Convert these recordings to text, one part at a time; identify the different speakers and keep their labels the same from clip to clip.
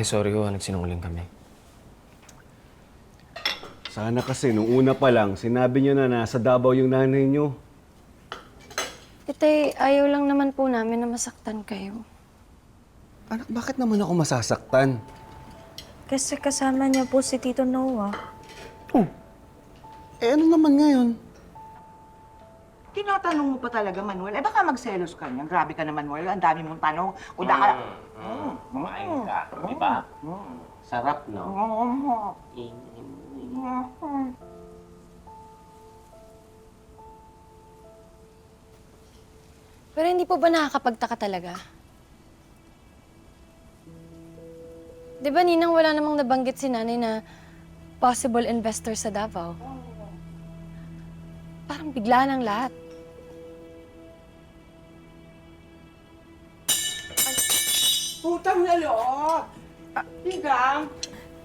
Speaker 1: Sorry ho, nagsinungaling kami.
Speaker 2: Sana kasi nung una pa lang, sinabi niyo na nasa Davao yung nanay niyo.
Speaker 3: Tay, ayaw lang naman po namin na masaktan kayo.
Speaker 2: Anak, bakit naman ako masasaktan?
Speaker 4: Kasi kasama niya po si Tito Noah.
Speaker 2: Oh, ano naman ngayon?
Speaker 5: Tinatanong mo pa talaga, Manuel. Eh, baka magselos ka niyan. Grabe ka na, Manuel. Ang dami mong tanong. Kung ka...
Speaker 1: Kumain ka, di ba? Sarap, no?
Speaker 3: Pero hindi po ba nakakapagtaka talaga? Di ba, Ninang, wala namang nabanggit si nanay na possible investor sa Davao? Parang bigla ng lahat.
Speaker 5: Putang na loob! Higang!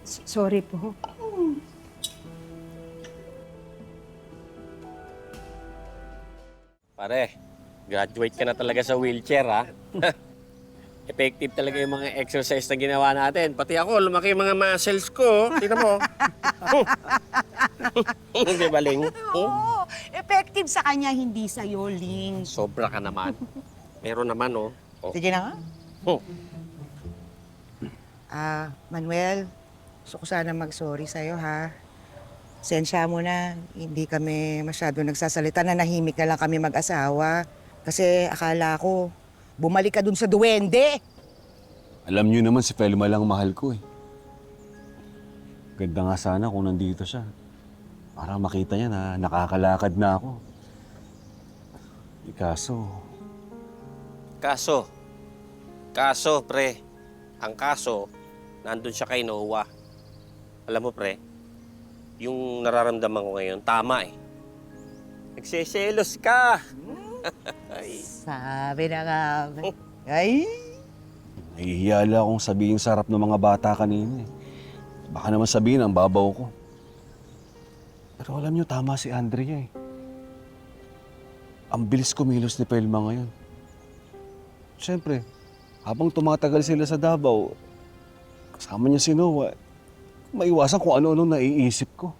Speaker 4: Sorry po.
Speaker 6: Pare, graduate ka na talaga sa wheelchair, ha? Effective talaga yung mga exercise na ginawa natin. Pati ako, lumaki yung mga muscles ko. Tingnan mo. Hindi ba, Ling?
Speaker 5: Oo, effective sa kanya, hindi sa'yo, Ling.
Speaker 6: Sobra ka naman. Meron naman, oh.
Speaker 5: Sige na nga.
Speaker 6: Oh.
Speaker 5: Manuel, gusto ko sana mag-sorry sa'yo, ha? Sensya mo na, hindi kami masyado nagsasalita, nanahimik na lang kami mag-asawa. Kasi akala ko, bumalik ka dun sa duwende.
Speaker 2: Alam niyo naman si Felma lang mahal ko eh. Ganda nga sana kung nandito siya. Para makita niya na nakakalakad na ako.
Speaker 6: Kaso, pre. Ang kaso, nandun siya kay Noah. Alam mo, pre, yung nararamdaman ko ngayon, tama eh. Nagseselos ka. Ay.
Speaker 5: Sabi na nga. Ay!
Speaker 2: Nahihiyala akong sabihin sarap ng mga bata kanina eh. Baka naman sabihin ang babaw ko. Pero alam niyo, tama si Andrea eh. Ang bilis kumilos ni Pelma ngayon. Siyempre, habang tumatagal sila sa Davao, kasama niya si Noah, maiwasan kung ano-ano naiisip ko.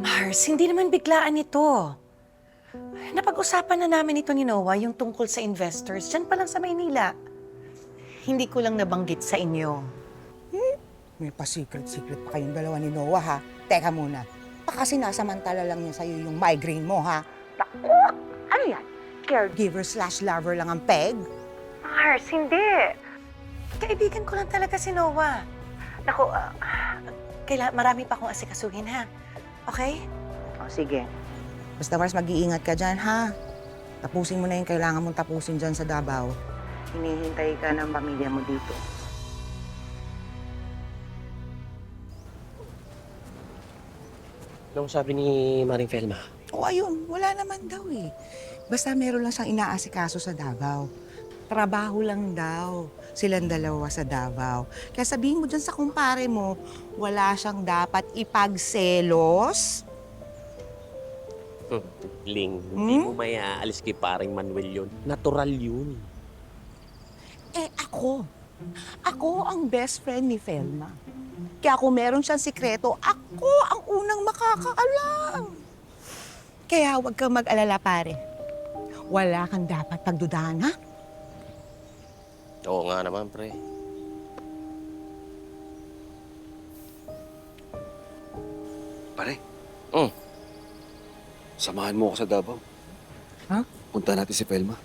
Speaker 7: Mars, hindi naman biglaan ito. Napag-usapan na namin ito ni Noah, yung tungkol sa investors, dyan pa lang sa Maynila. Hindi ko lang nabanggit sa inyo.
Speaker 5: May pa-secret-secret pa kayong dalawa ni Noah, ha? Teka muna. Baka sinasamantala lang niya sa'yo yung migraine mo, ha? Naku! Ano yan? Caregiver/lover lang ang peg?
Speaker 7: Mars, hindi. Kaibigan ko lang talaga si Noah. Naku, marami pa akong asikasuhin, ha? Okay?
Speaker 5: O, sige. Basta, Mars, mag-iingat ka dyan, ha? Tapusin mo na yung kailangan mong tapusin dyan sa Davao. Hinihintay ka ng pamilya mo dito.
Speaker 6: Anong sabi ni Maring Felma?
Speaker 5: O, ayun. Wala naman daw, eh. Basta meron lang siyang inaasikaso sa Davao. Trabaho lang daw. Silang dalawa sa Davao. Kaya sabihin mo dyan sa kumpare mo, wala siyang dapat ipagselos.
Speaker 6: Ling, hindi mo may aalis kay paring Manuel yun. Natural yun.
Speaker 5: Eh, ako ang best friend ni Felma. Kaya kung meron siyang sikreto, ako ang unang makakaalam. Kaya huwag kang mag-alala, pare. Wala kang dapat pagdudahan, ha?
Speaker 6: Oo nga naman, pre.
Speaker 2: Pare,
Speaker 6: Mm.
Speaker 2: samahan mo ako sa Davao.
Speaker 5: Ha?
Speaker 2: Punta natin si Felma.